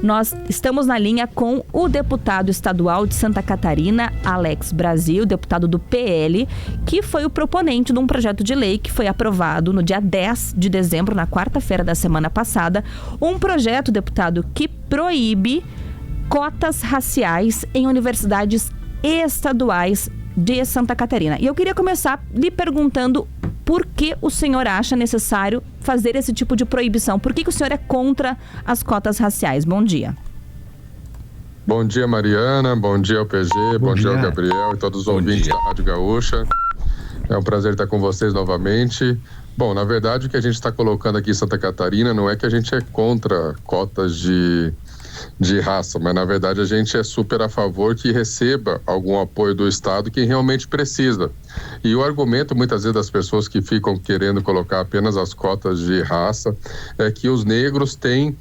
Nós estamos na linha com o deputado estadual de Santa Catarina, Alex Brasil, deputado do PL, que foi o proponente de um projeto de lei que foi aprovado no dia 10 de dezembro, na quarta-feira da semana passada. Um projeto, deputado, que proíbe cotas raciais em universidades estaduais de Santa Catarina. E eu queria começar lhe perguntando por que o senhor acha necessário fazer esse tipo de proibição? Por que o senhor é contra as cotas raciais? Bom dia. Bom dia, Mariana. Bom dia ao PG. Bom dia ao Gabriel e todos os ouvintes da Rádio Gaúcha. É um prazer estar com vocês novamente. Bom, na verdade, o que a gente está colocando aqui em Santa Catarina não é que a gente é contra cotas de raça, mas na verdade a gente é super a favor que receba algum apoio do Estado quem realmente precisa. E o argumento muitas vezes das pessoas que ficam querendo colocar apenas as cotas de raça é que os negros têm,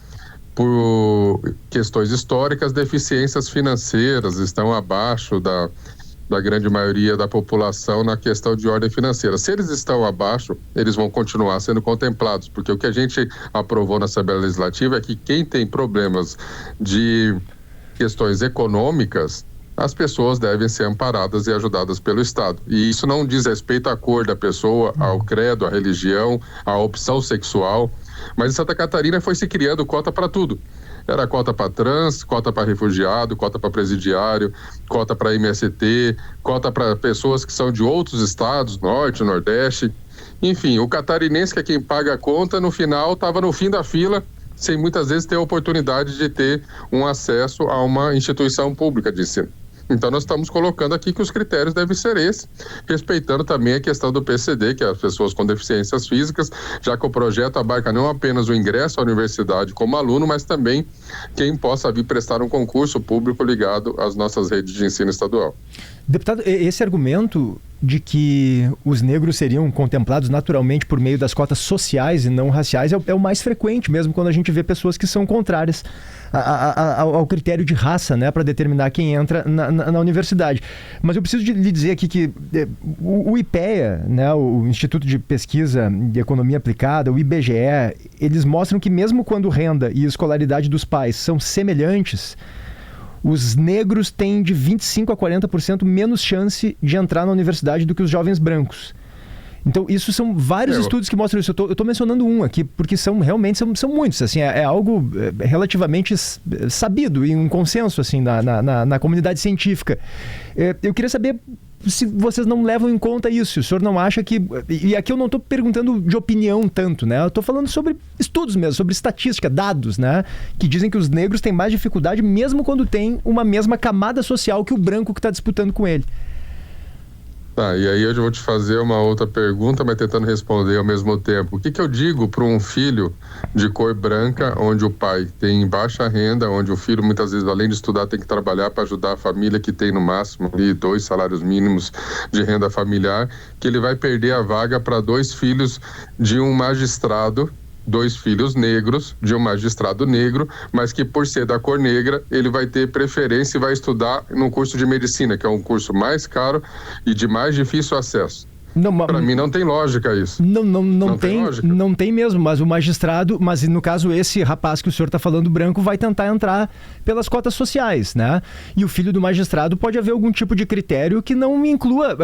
por questões históricas, deficiências financeiras, estão abaixo da grande maioria da população na questão de ordem financeira. Se eles estão abaixo, eles vão continuar sendo contemplados, porque o que a gente aprovou na Assembleia Legislativa é que quem tem problemas de questões econômicas, as pessoas devem ser amparadas e ajudadas pelo Estado. E isso não diz respeito à cor da pessoa, ao credo, à religião, à opção sexual. Mas em Santa Catarina foi se criando cota para tudo. Era cota para trans, cota para refugiado, cota para presidiário, cota para MST, cota para pessoas que são de outros estados, norte, nordeste. Enfim, o catarinense, que é quem paga a conta, no final estava no fim da fila, sem muitas vezes ter a oportunidade de ter um acesso a uma instituição pública de ensino. Então nós estamos colocando aqui que os critérios devem ser esses, respeitando também a questão do PCD, que é as pessoas com deficiências físicas, já que o projeto abarca não apenas o ingresso à universidade como aluno, mas também quem possa vir prestar um concurso público ligado às nossas redes de ensino estadual. Deputado, esse argumento de que os negros seriam contemplados naturalmente por meio das cotas sociais e não raciais é o mais frequente, mesmo quando a gente vê pessoas que são contrárias ao critério de raça, né, para determinar quem entra na universidade. Mas eu preciso lhe dizer aqui que o IPEA, né, o Instituto de Pesquisa de Economia Aplicada, o IBGE, eles mostram que mesmo quando renda e escolaridade dos pais são semelhantes, os negros têm de 25% a 40% menos chance de entrar na universidade do que os jovens brancos. Então, isso são vários estudos que mostram isso. Eu estou mencionando um aqui, porque realmente são muitos. Assim, é algo relativamente sabido e um consenso assim, na comunidade científica. Eu queria saber se vocês não levam em conta isso. O senhor não acha que... E aqui eu não estou perguntando de opinião tanto, né? Eu estou falando sobre estudos mesmo, sobre estatística, dados, né? Que dizem que os negros têm mais dificuldade mesmo quando tem uma mesma camada social que o branco que está disputando com ele. Tá, e aí eu vou te fazer uma outra pergunta, mas tentando responder ao mesmo tempo. O que eu digo para um filho de cor branca, onde o pai tem baixa renda, onde o filho muitas vezes, além de estudar, tem que trabalhar para ajudar a família, que tem no máximo 2 salários mínimos de renda familiar, que ele vai perder a vaga para 2 filhos de um magistrado, 2 filhos negros de um magistrado negro, mas que por ser da cor negra, ele vai ter preferência e vai estudar no curso de medicina, que é um curso mais caro e de mais difícil acesso. Para mim não tem lógica isso. Não tem lógica. Não tem mesmo, mas o magistrado, mas no caso esse rapaz que o senhor está falando branco vai tentar entrar pelas cotas sociais, né? E o filho do magistrado pode haver algum tipo de critério que não inclua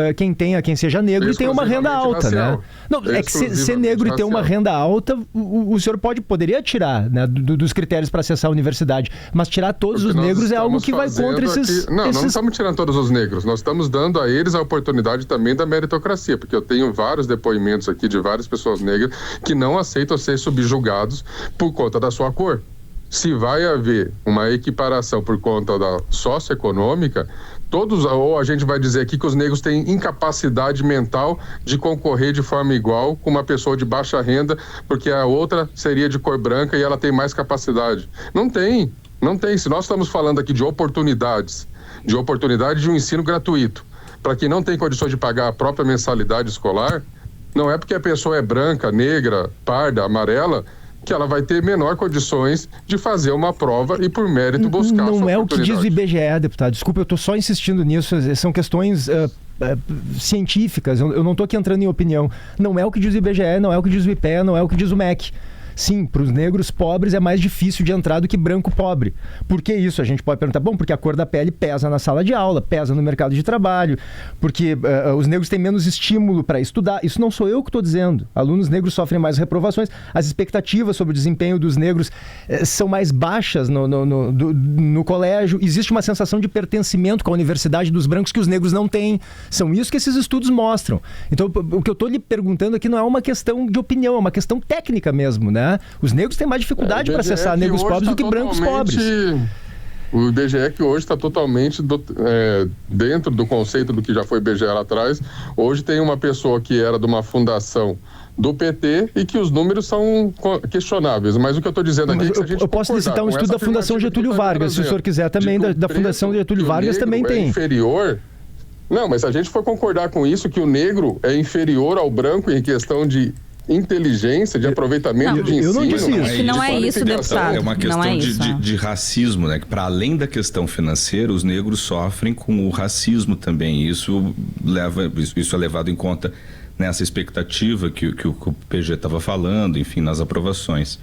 quem seja negro e tenha uma renda alta, né? Não, é que ser negro e ter uma renda alta, o senhor poderia tirar, né, dos critérios para acessar a universidade, mas tirar todos os negros é algo que vai contra esses... Não estamos tirando todos os negros, nós estamos dando a eles a oportunidade também da meritocracia, porque eu tenho vários depoimentos aqui de várias pessoas negras que não aceitam ser subjugados por conta da sua cor. Se vai haver uma equiparação por conta da socioeconômica, ou a gente vai dizer aqui que os negros têm incapacidade mental de concorrer de forma igual com uma pessoa de baixa renda, porque a outra seria de cor branca e ela tem mais capacidade. Não tem. Se nós estamos falando aqui de oportunidade de um ensino gratuito, para quem não tem condições de pagar a própria mensalidade escolar, não é porque a pessoa é branca, negra, parda, amarela, que ela vai ter menor condições de fazer uma prova e por mérito buscar a sua oportunidade. Não é o que diz o IBGE, deputado. Desculpa, eu estou só insistindo nisso. São questões científicas. Eu não estou aqui entrando em opinião. Não é o que diz o IBGE, não é o que diz o IPEA, não é o que diz o MEC. sim, para os negros pobres é mais difícil de entrar do que branco pobre. Por que isso? A gente pode perguntar, bom, porque a cor da pele pesa na sala de aula, pesa no mercado de trabalho, porque os negros têm menos estímulo para estudar. Isso não sou eu que estou dizendo. Alunos negros sofrem mais reprovações, as expectativas sobre o desempenho dos negros são mais baixas no colégio, existe uma sensação de pertencimento com a universidade dos brancos que os negros não têm. São isso que esses estudos mostram. Então, o que eu estou lhe perguntando aqui não é uma questão de opinião, é uma questão técnica mesmo, né? Os negros têm mais dificuldade para acessar negros pobres do que brancos pobres. O IBGE que hoje está totalmente dentro do conceito do que já foi IBGE lá atrás. Hoje tem uma pessoa que era de uma fundação do PT e que os números são questionáveis. Mas o que eu estou dizendo aqui é que se a gente eu posso citar um estudo da Fundação Getúlio Vargas, se o senhor quiser também, da Fundação Getúlio Vargas também tem. Inferior. Não, mas se a gente for concordar com isso, que o negro é inferior ao branco em questão de inteligência, de aproveitamento de ensino... Eu não disse isso. Não é isso, deputado. É uma questão de racismo, né? Que para além da questão financeira, os negros sofrem com o racismo também. Isso é levado em conta nessa expectativa que o PG estava falando, enfim, nas aprovações.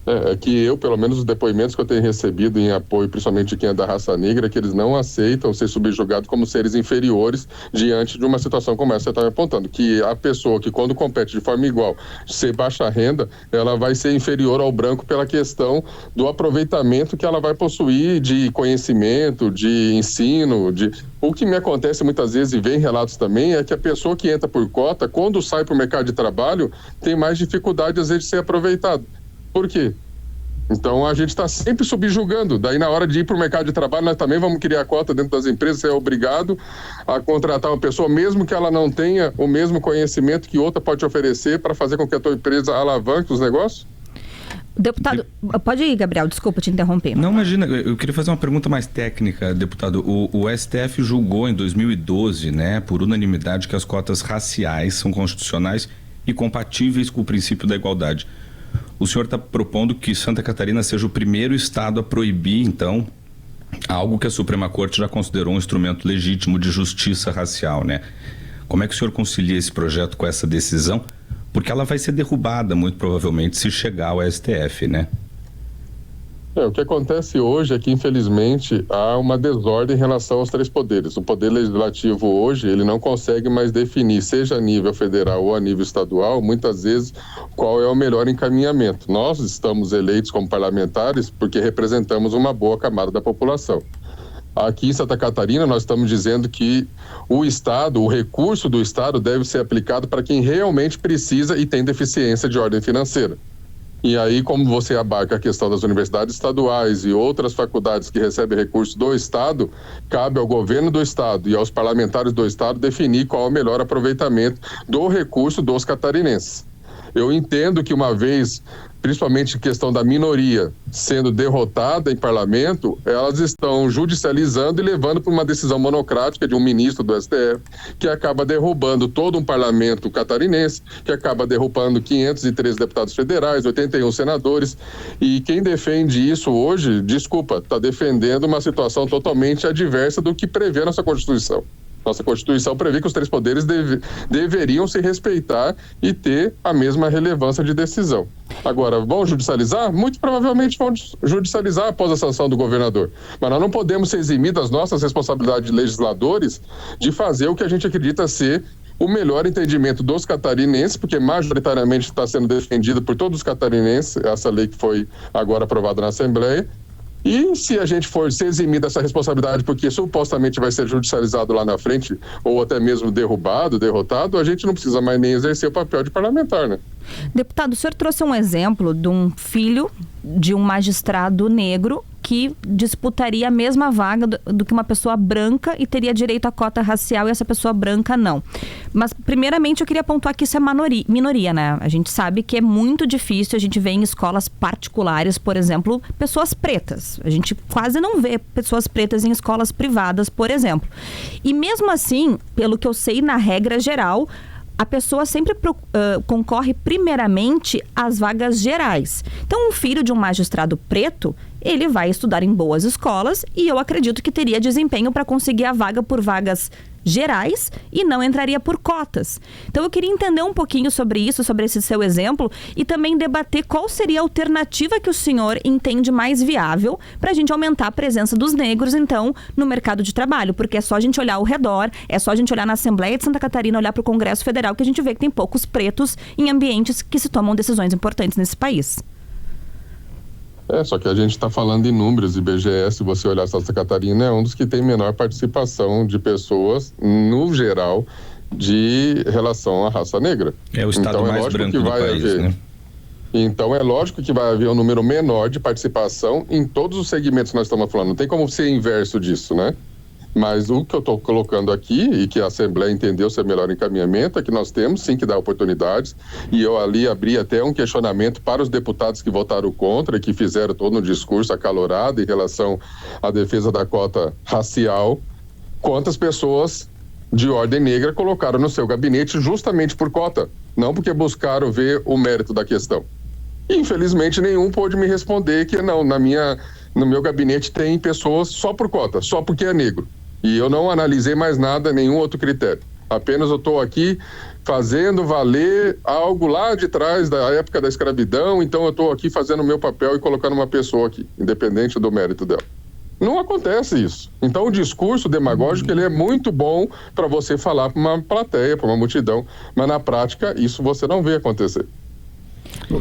É que eu, pelo menos os depoimentos que eu tenho recebido em apoio, principalmente de quem é da raça negra, é que eles não aceitam ser subjugados como seres inferiores diante de uma situação como essa que você está apontando. Que a pessoa que quando compete de forma igual, ser baixa renda, ela vai ser inferior ao branco pela questão do aproveitamento que ela vai possuir de conhecimento, de ensino, O que me acontece muitas vezes, e vem relatos também, é que a pessoa que entra por cota, quando sai para o mercado de trabalho, tem mais dificuldade, às vezes, de ser aproveitado. Por quê? Então a gente está sempre subjugando. Daí na hora de ir para o mercado de trabalho, nós também vamos criar cota dentro das empresas, você é obrigado a contratar uma pessoa, mesmo que ela não tenha o mesmo conhecimento que outra pode te oferecer para fazer com que a tua empresa alavanque os negócios? Deputado, pode ir, Gabriel, desculpa te interromper. Não, imagina, eu queria fazer uma pergunta mais técnica, deputado. O STF julgou em 2012, né, por unanimidade, que as cotas raciais são constitucionais e compatíveis com o princípio da igualdade. O senhor está propondo que Santa Catarina seja o primeiro estado a proibir, então, algo que a Suprema Corte já considerou um instrumento legítimo de justiça racial, né? Como é que o senhor concilia esse projeto com essa decisão? Porque ela vai ser derrubada, muito provavelmente, se chegar ao STF, né? O que acontece hoje é que, infelizmente, há uma desordem em relação aos três poderes. O poder legislativo hoje, ele não consegue mais definir, seja a nível federal ou a nível estadual, muitas vezes, qual é o melhor encaminhamento. Nós estamos eleitos como parlamentares porque representamos uma boa camada da população. Aqui em Santa Catarina, nós estamos dizendo que o Estado, o recurso do Estado deve ser aplicado para quem realmente precisa e tem deficiência de ordem financeira. E aí, como você abarca a questão das universidades estaduais e outras faculdades que recebem recursos do Estado, cabe ao governo do Estado e aos parlamentares do Estado definir qual é o melhor aproveitamento do recurso dos catarinenses. Eu entendo que uma vez, principalmente questão da minoria sendo derrotada em parlamento, elas estão judicializando e levando para uma decisão monocrática de um ministro do STF, que acaba derrubando todo um parlamento catarinense, que acaba derrubando 513 deputados federais, 81 senadores, e quem defende isso hoje, desculpa, está defendendo uma situação totalmente adversa do que prevê a nossa Constituição. Nossa Constituição prevê que os três poderes deveriam se respeitar e ter a mesma relevância de decisão. Agora, vão judicializar? Muito provavelmente vão judicializar após a sanção do governador. Mas nós não podemos ser eximir das nossas responsabilidades de legisladores de fazer o que a gente acredita ser o melhor entendimento dos catarinenses, porque majoritariamente está sendo defendido por todos os catarinenses, essa lei que foi agora aprovada na Assembleia. E se a gente for se eximir dessa responsabilidade, porque supostamente vai ser judicializado lá na frente, ou até mesmo derrotado, a gente não precisa mais nem exercer o papel de parlamentar, né? Deputado, o senhor trouxe um exemplo de um filho de um magistrado negro que disputaria a mesma vaga do que uma pessoa branca e teria direito à cota racial e essa pessoa branca não. Mas, primeiramente, eu queria pontuar que isso é minoria, né? A gente sabe que é muito difícil, a gente vê em escolas particulares, por exemplo, pessoas pretas. A gente quase não vê pessoas pretas em escolas privadas, por exemplo. E mesmo assim, pelo que eu sei, na regra geral, a pessoa sempre concorre primeiramente às vagas gerais. Então, um filho de um magistrado preto, ele vai estudar em boas escolas e eu acredito que teria desempenho para conseguir a vaga por vagas gerais e não entraria por cotas. Então eu queria entender um pouquinho sobre isso, sobre esse seu exemplo, e também debater qual seria a alternativa que o senhor entende mais viável para a gente aumentar a presença dos negros, então, no mercado de trabalho, porque é só a gente olhar ao redor, é só a gente olhar na Assembleia de Santa Catarina, olhar para o Congresso Federal, que a gente vê que tem poucos pretos em ambientes que se tomam decisões importantes nesse país. Só que a gente está falando em números, IBGE, se você olhar Santa Catarina, é um dos que tem menor participação de pessoas, no geral, de relação à raça negra. É o estado então, mais branco do país, né? Então é lógico que vai haver um número menor de participação em todos os segmentos que nós estamos falando. Não tem como ser inverso disso, né? Mas o que eu estou colocando aqui, e que a Assembleia entendeu ser melhor encaminhamento, é que nós temos sim que dar oportunidades, e eu ali abri até um questionamento para os deputados que votaram contra e que fizeram todo um discurso acalorado em relação à defesa da cota racial. Quantas pessoas de ordem negra colocaram no seu gabinete justamente por cota, não porque buscaram ver o mérito da questão. E, infelizmente, nenhum pôde me responder que não, no meu gabinete tem pessoas só por cota, só porque é negro. E eu não analisei mais nada, nenhum outro critério. Apenas eu estou aqui fazendo valer algo lá de trás da época da escravidão, então eu estou aqui fazendo o meu papel e colocando uma pessoa aqui, independente do mérito dela. Não acontece isso. Então o discurso demagógico ele é muito bom para você falar para uma plateia, para uma multidão, mas na prática isso você não vê acontecer.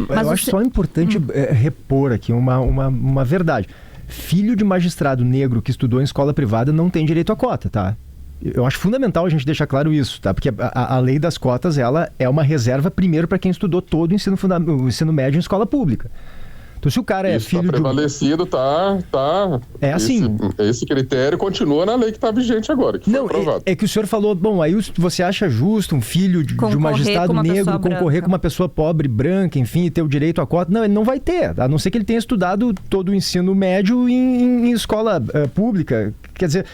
Mas eu acho só importante repor aqui uma verdade. Filho de magistrado negro que estudou em escola privada não tem direito à cota, tá? Eu acho fundamental a gente deixar claro isso, tá? Porque a lei das cotas, ela é uma reserva primeiro para quem estudou todo o ensino médio em escola pública. Então, se o cara é filho prevalecido, É assim. Esse critério continua na lei que está vigente agora, que foi aprovado. É que o senhor falou, bom, aí você acha justo um filho de um magistrado negro concorrer com uma pessoa pobre, branca, enfim, e ter o direito à cota? Não, ele não vai ter, a não ser que ele tenha estudado todo o ensino médio em escola pública. Quer dizer,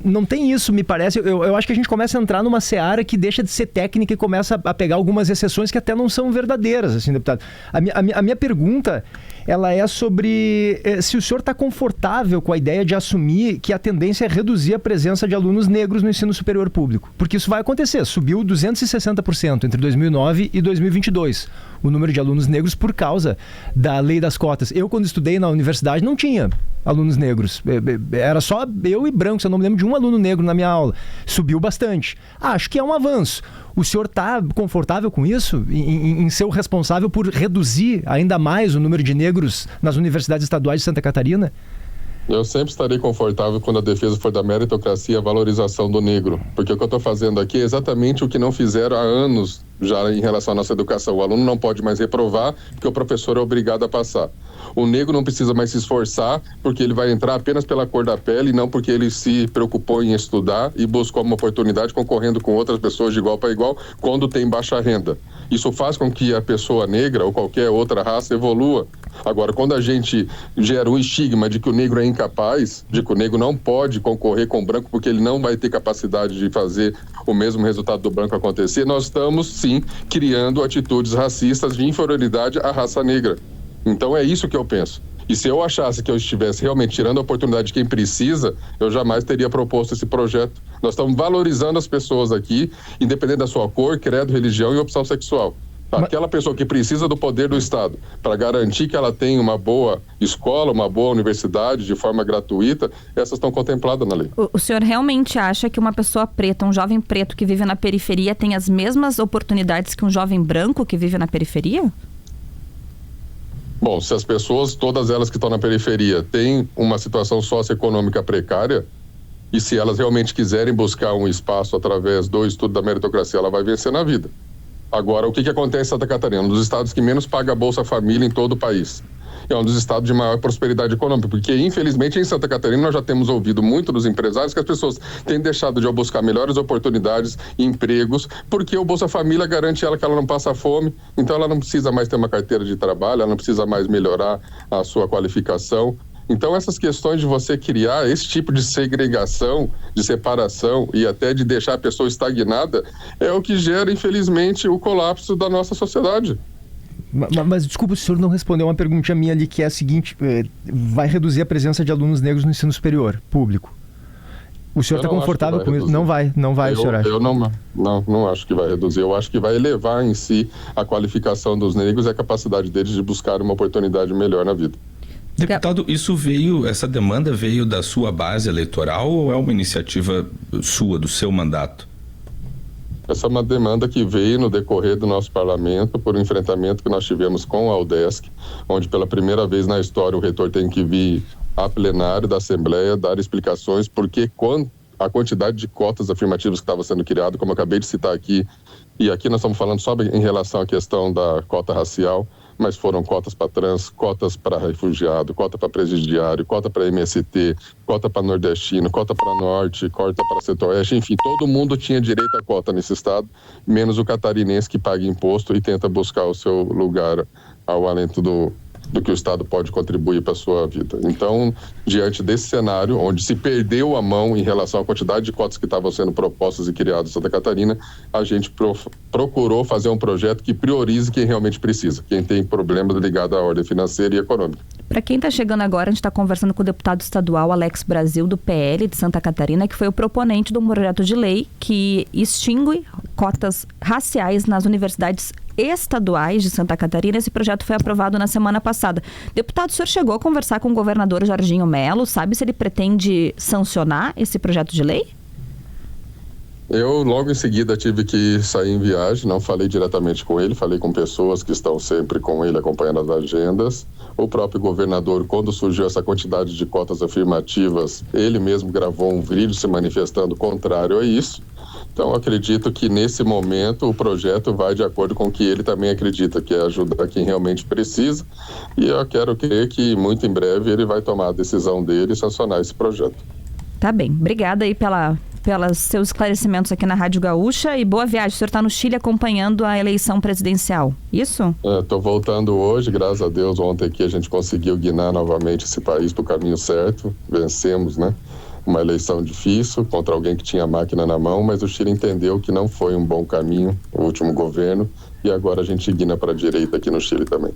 não tem isso, me parece. Eu acho que a gente começa a entrar numa seara que deixa de ser técnica e começa a pegar algumas exceções que até não são verdadeiras, assim, deputado. A minha pergunta, ela é sobre se o senhor está confortável com a ideia de assumir que a tendência é reduzir a presença de alunos negros no ensino superior público. Porque isso vai acontecer. Subiu 260% entre 2009 e 2022. O número de alunos negros por causa da lei das cotas. Eu, quando estudei na universidade, não tinha alunos negros. Era só eu e brancos. Eu não me lembro de um aluno negro na minha aula. Subiu bastante. Acho que é um avanço. O senhor está confortável com isso? Em ser o responsável por reduzir ainda mais o número de negros nas universidades estaduais de Santa Catarina? Eu sempre estarei confortável quando a defesa for da meritocracia e a valorização do negro. Porque o que eu estou fazendo aqui é exatamente o que não fizeram há anos já em relação à nossa educação. O aluno não pode mais reprovar porque o professor é obrigado a passar. O negro não precisa mais se esforçar porque ele vai entrar apenas pela cor da pele e não porque ele se preocupou em estudar e buscou uma oportunidade concorrendo com outras pessoas de igual para igual quando tem baixa renda. Isso faz com que a pessoa negra ou qualquer outra raça evolua. Agora, quando a gente gera um estigma de que o negro é incapaz, de que o negro não pode concorrer com o branco porque ele não vai ter capacidade de fazer o mesmo resultado do branco acontecer, nós estamos, sim, criando atitudes racistas de inferioridade à raça negra. Então é isso que eu penso. E se eu achasse que eu estivesse realmente tirando a oportunidade de quem precisa, eu jamais teria proposto esse projeto. Nós estamos valorizando as pessoas aqui, independente da sua cor, credo, religião e opção sexual. Aquela pessoa que precisa do poder do Estado para garantir que ela tenha uma boa escola, uma boa universidade de forma gratuita, essas estão contempladas na lei. O senhor realmente acha que uma pessoa preta, um jovem preto que vive na periferia tem as mesmas oportunidades que um jovem branco que vive na periferia? Bom, se as pessoas, todas elas que estão na periferia, têm uma situação socioeconômica precária, e se elas realmente quiserem buscar um espaço através do estudo da meritocracia, ela vai vencer na vida. Agora, o que acontece em Santa Catarina? Um dos estados que menos paga a Bolsa Família em todo o país. É um dos estados de maior prosperidade econômica, porque, infelizmente, em Santa Catarina, nós já temos ouvido muito dos empresários que as pessoas têm deixado de buscar melhores oportunidades e empregos, porque o Bolsa Família garante ela que ela não passa fome, então ela não precisa mais ter uma carteira de trabalho, ela não precisa mais melhorar a sua qualificação. Então, essas questões de você criar esse tipo de segregação, de separação e até de deixar a pessoa estagnada é o que gera, infelizmente, o colapso da nossa sociedade. Mas desculpa, o senhor não respondeu uma perguntinha minha ali, que é a seguinte: vai reduzir a presença de alunos negros no ensino superior público. O senhor está confortável com isso? Não vai, o senhor acha? Eu não acho que vai reduzir. Eu acho que vai elevar em si a qualificação dos negros e a capacidade deles de buscar uma oportunidade melhor na vida. Deputado, essa demanda veio da sua base eleitoral ou é uma iniciativa sua, do seu mandato? Essa é uma demanda que veio no decorrer do nosso parlamento por um enfrentamento que nós tivemos com a UDESC, onde pela primeira vez na história o reitor tem que vir a plenário da Assembleia dar explicações porque a quantidade de cotas afirmativas que estava sendo criada, como eu acabei de citar aqui, e aqui nós estamos falando só em relação à questão da cota racial, mas foram cotas para trans, cotas para refugiado, cota para presidiário, cota para MST, cota para nordestino, cota para norte, cota para centro-oeste, enfim, todo mundo tinha direito à cota nesse estado, menos o catarinense que paga imposto e tenta buscar o seu lugar ao alento do que o Estado pode contribuir para a sua vida. Então, diante desse cenário, onde se perdeu a mão em relação à quantidade de cotas que estavam sendo propostas e criadas em Santa Catarina, a gente procurou fazer um projeto que priorize quem realmente precisa, quem tem problemas ligados à ordem financeira e econômica. Para quem está chegando agora, a gente está conversando com o deputado estadual Alex Brasil, do PL de Santa Catarina, que foi o proponente de um projeto de lei que extingue cotas raciais nas universidades estaduais de Santa Catarina. Esse projeto foi aprovado na semana passada. Deputado, o senhor chegou a conversar com o governador Jorginho Melo? Sabe se ele pretende sancionar esse projeto de lei? Eu, logo em seguida, tive que sair em viagem, não falei diretamente com ele, falei com pessoas que estão sempre com ele acompanhando as agendas. O próprio governador, quando surgiu essa quantidade de cotas afirmativas, ele mesmo gravou um vídeo se manifestando contrário a isso. Então, acredito que nesse momento o projeto vai de acordo com o que ele também acredita, que é ajudar quem realmente precisa. E eu quero crer que muito em breve ele vai tomar a decisão dele e sancionar esse projeto. Tá bem. Obrigada aí pelos seus esclarecimentos aqui na Rádio Gaúcha e boa viagem. O senhor está no Chile acompanhando a eleição presidencial, isso? Estou voltando hoje, graças a Deus. Ontem aqui a gente conseguiu guinar novamente esse país para o caminho certo. Vencemos, né? Uma eleição difícil contra alguém que tinha máquina na mão, mas o Chile entendeu que não foi um bom caminho o último governo e agora a gente guina para a direita aqui no Chile também.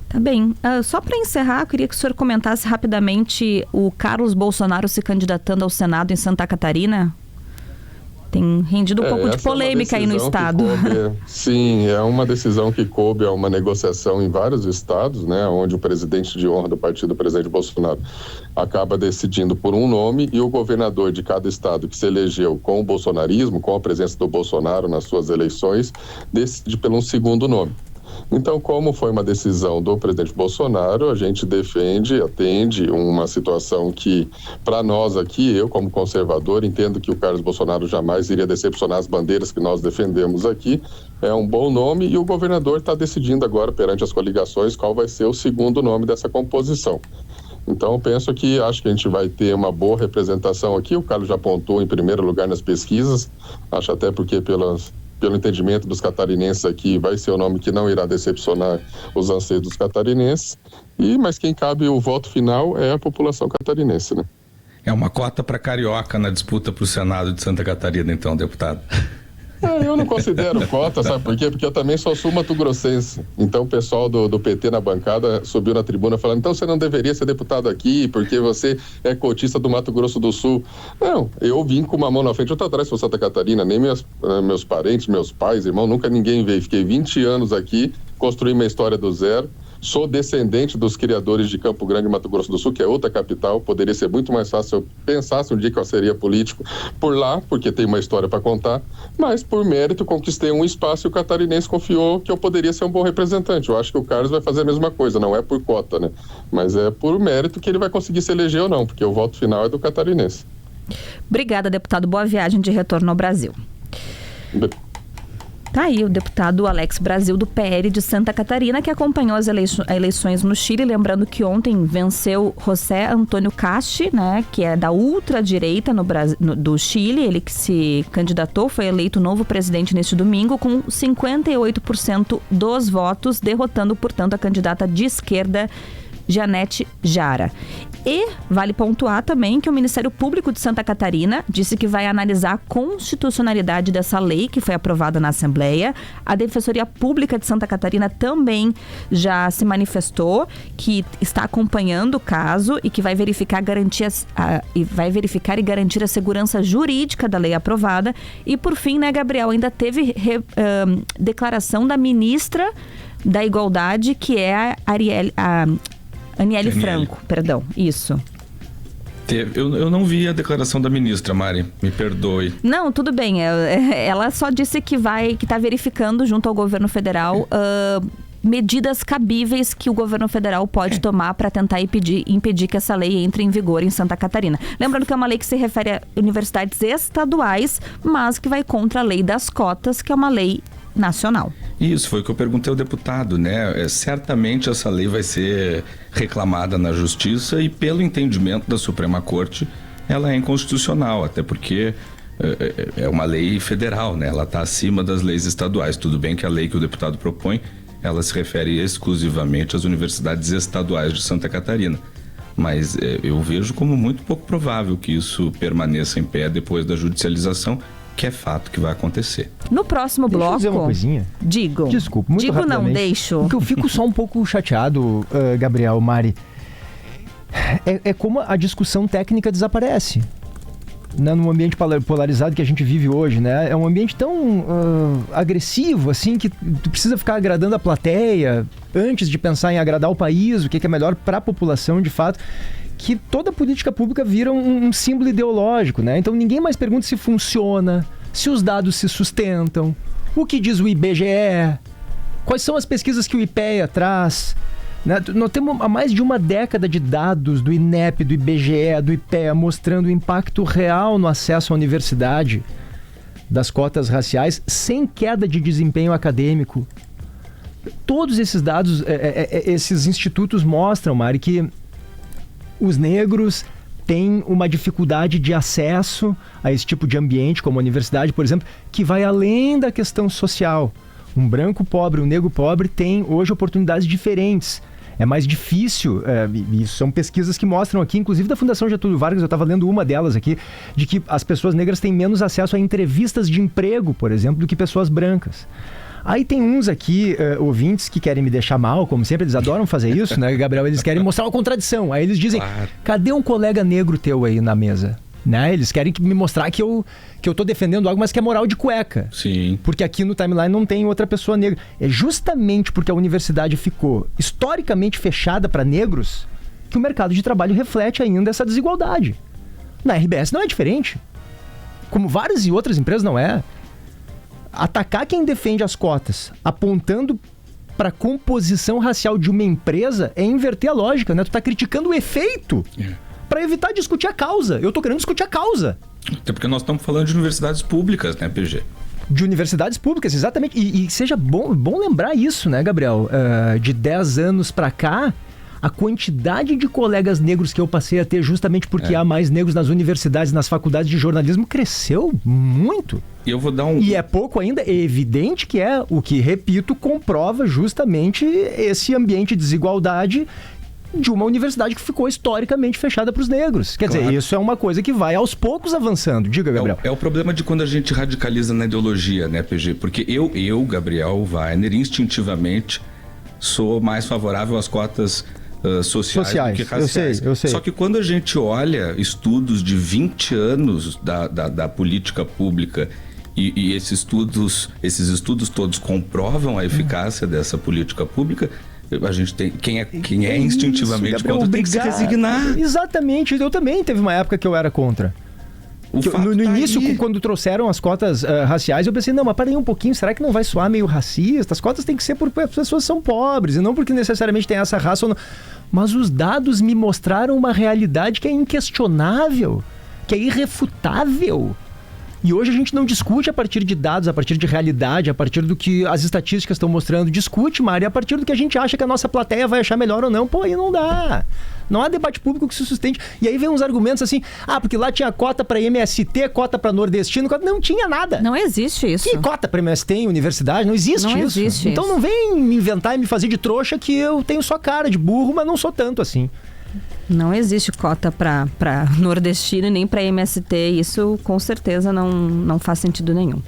Tá bem. Só para encerrar, eu queria que o senhor comentasse rapidamente o Carlos Bolsonaro se candidatando ao Senado em Santa Catarina. Tem rendido um pouco de polêmica aí no estado. Sim, é uma decisão que coube a uma negociação em vários estados, né, onde o presidente de honra do partido, o presidente Bolsonaro, acaba decidindo por um nome e o governador de cada estado que se elegeu com o bolsonarismo, com a presença do Bolsonaro nas suas eleições, decide pelo um segundo nome. Então, como foi uma decisão do presidente Bolsonaro, a gente atende uma situação que, para nós aqui, eu como conservador, entendo que o Carlos Bolsonaro jamais iria decepcionar as bandeiras que nós defendemos aqui. É um bom nome e o governador está decidindo agora, perante as coligações, qual vai ser o segundo nome dessa composição. Então, penso que acho que a gente vai ter uma boa representação aqui. O Carlos já apontou em primeiro lugar nas pesquisas, acho até porque pelo entendimento dos catarinenses aqui, vai ser o nome que não irá decepcionar os anseios dos catarinenses. Mas quem cabe o voto final é a população catarinense, né? É uma cota para carioca na disputa para o Senado de Santa Catarina, então, deputado. Eu não considero cota, sabe por quê? Porque eu também sou sul-mato-grossense. Então o pessoal do PT na bancada subiu na tribuna falando, então você não deveria ser deputado aqui porque você é cotista do Mato Grosso do Sul. Não, eu vim com uma mão na frente, outra atrás para Santa Catarina, nem meus parentes, meus pais, irmão, nunca ninguém veio. Fiquei 20 anos aqui, construí minha história do zero. Sou descendente dos criadores de Campo Grande, Mato Grosso do Sul, que é outra capital. Poderia ser muito mais fácil se eu pensasse um dia que eu seria político por lá, porque tem uma história para contar. Mas, por mérito, conquistei um espaço e o catarinense confiou que eu poderia ser um bom representante. Eu acho que o Carlos vai fazer a mesma coisa, não é por cota, né? Mas é por mérito que ele vai conseguir se eleger ou não, porque o voto final é do catarinense. Obrigada, deputado. Boa viagem de retorno ao Brasil. Tá aí o deputado Alex Brasil, do PL de Santa Catarina, que acompanhou as eleições no Chile. Lembrando que ontem venceu José Antônio Casti, né, que é da ultradireita do Chile. Ele que se candidatou, foi eleito novo presidente neste domingo com 58% dos votos, derrotando, portanto, a candidata de esquerda, Janete Jara. E vale pontuar também que o Ministério Público de Santa Catarina disse que vai analisar a constitucionalidade dessa lei que foi aprovada na Assembleia. A Defensoria Pública de Santa Catarina também já se manifestou que está acompanhando o caso e que vai verificar e garantir a segurança jurídica da lei aprovada. E por fim, né, Gabriel, ainda teve declaração da ministra da Igualdade, que é a Aniele Franco, perdão, isso. Eu não vi a declaração da ministra, Mari, me perdoe. Não, tudo bem, ela só disse que está verificando junto ao governo federal medidas cabíveis que o governo federal pode tomar para tentar impedir que essa lei entre em vigor em Santa Catarina. Lembrando que é uma lei que se refere a universidades estaduais, mas que vai contra a lei das cotas, que é uma lei nacional. Isso, foi o que eu perguntei ao deputado, né? Certamente essa lei vai ser reclamada na Justiça e, pelo entendimento da Suprema Corte, ela é inconstitucional, até porque é uma lei federal, né? Ela está acima das leis estaduais. Tudo bem que a lei que o deputado propõe, ela se refere exclusivamente às universidades estaduais de Santa Catarina. Mas eu vejo como muito pouco provável que isso permaneça em pé depois da judicialização, que é fato que vai acontecer. No próximo bloco... Deixa eu dizer uma coisinha. Digo. Desculpa, muito Digo rapidamente. não, deixo. Porque eu fico só um pouco chateado, Gabriel, Mari. É como a discussão técnica desaparece. Né, num ambiente polarizado que a gente vive hoje, né? É um ambiente tão agressivo, assim, que tu precisa ficar agradando a plateia antes de pensar em agradar o país, o que é melhor para a população, de fato, que toda política pública vira um símbolo ideológico, né? Então ninguém mais pergunta se funciona, se os dados se sustentam, o que diz o IBGE, quais são as pesquisas que o IPEA traz. Né? Nós temos há mais de uma década de dados do INEP, do IBGE, do IPEA, mostrando o impacto real no acesso à universidade das cotas raciais, sem queda de desempenho acadêmico. Todos esses dados, esses institutos mostram, Mari, que os negros têm uma dificuldade de acesso a esse tipo de ambiente, como a universidade, por exemplo, que vai além da questão social. Um branco pobre, um negro pobre tem hoje oportunidades diferentes. É mais difícil, e são pesquisas que mostram aqui, inclusive da Fundação Getúlio Vargas, eu estava lendo uma delas aqui, de que as pessoas negras têm menos acesso a entrevistas de emprego, por exemplo, do que pessoas brancas. Aí tem uns aqui, ouvintes, que querem me deixar mal, como sempre, eles adoram fazer isso, né, Gabriel? Eles querem mostrar uma contradição. Aí eles dizem, claro, cadê um colega negro teu aí na mesa? Né? Eles querem me mostrar que eu tô defendendo algo, mas que é moral de cueca. Sim. Porque aqui no timeline não tem outra pessoa negra. É justamente porque a universidade ficou historicamente fechada para negros que o mercado de trabalho reflete ainda essa desigualdade. Na RBS não é diferente. Como várias e outras empresas não é. Atacar quem defende as cotas apontando para a composição racial de uma empresa é inverter a lógica, né? Tu tá criticando o efeito para evitar discutir a causa. Eu tô querendo discutir a causa. Até porque nós estamos falando de universidades públicas, né, PG? De universidades públicas, exatamente. E seja bom lembrar isso, né, Gabriel? De 10 anos para cá, a quantidade de colegas negros que eu passei a ter justamente porque há mais negros nas universidades, nas faculdades de jornalismo, cresceu muito. E eu vou dar E é pouco ainda, é evidente que é o que, repito, comprova justamente esse ambiente de desigualdade de uma universidade que ficou historicamente fechada para os negros. Quer dizer, isso é uma coisa que vai aos poucos avançando. Diga, Gabriel. É o problema de quando a gente radicaliza na ideologia, né, PG? Porque eu, Gabriel Weiner, instintivamente sou mais favorável às cotas sociais do que raciais. Eu sei. Só que quando a gente olha estudos de 20 anos da política pública e esses estudos todos comprovam a eficácia dessa política pública, a gente tem quem é instintivamente contra tem que se resignar. Exatamente. Eu também teve uma época que eu era contra. No início, quando trouxeram as cotas raciais, eu pensei, não, mas parei um pouquinho, será que não vai soar meio racista? As cotas têm que ser porque as pessoas são pobres, e não porque necessariamente tem essa raça ou não. Mas os dados me mostraram uma realidade que é inquestionável, que é irrefutável. E hoje a gente não discute a partir de dados, a partir de realidade, a partir do que as estatísticas estão mostrando. Discute, Mari, a partir do que a gente acha que a nossa plateia vai achar melhor ou não. Pô, aí não dá. Não há debate público que se sustente. E aí vem uns argumentos assim, porque lá tinha cota para MST, cota para nordestino, não tinha nada. Não existe isso. Que cota para MST em universidade? Não existe isso. Não existe então isso. Não vem me inventar e me fazer de trouxa que eu tenho só cara de burro, mas não sou tanto assim. Não existe cota para nordestino nem para MST, isso com certeza não faz sentido nenhum.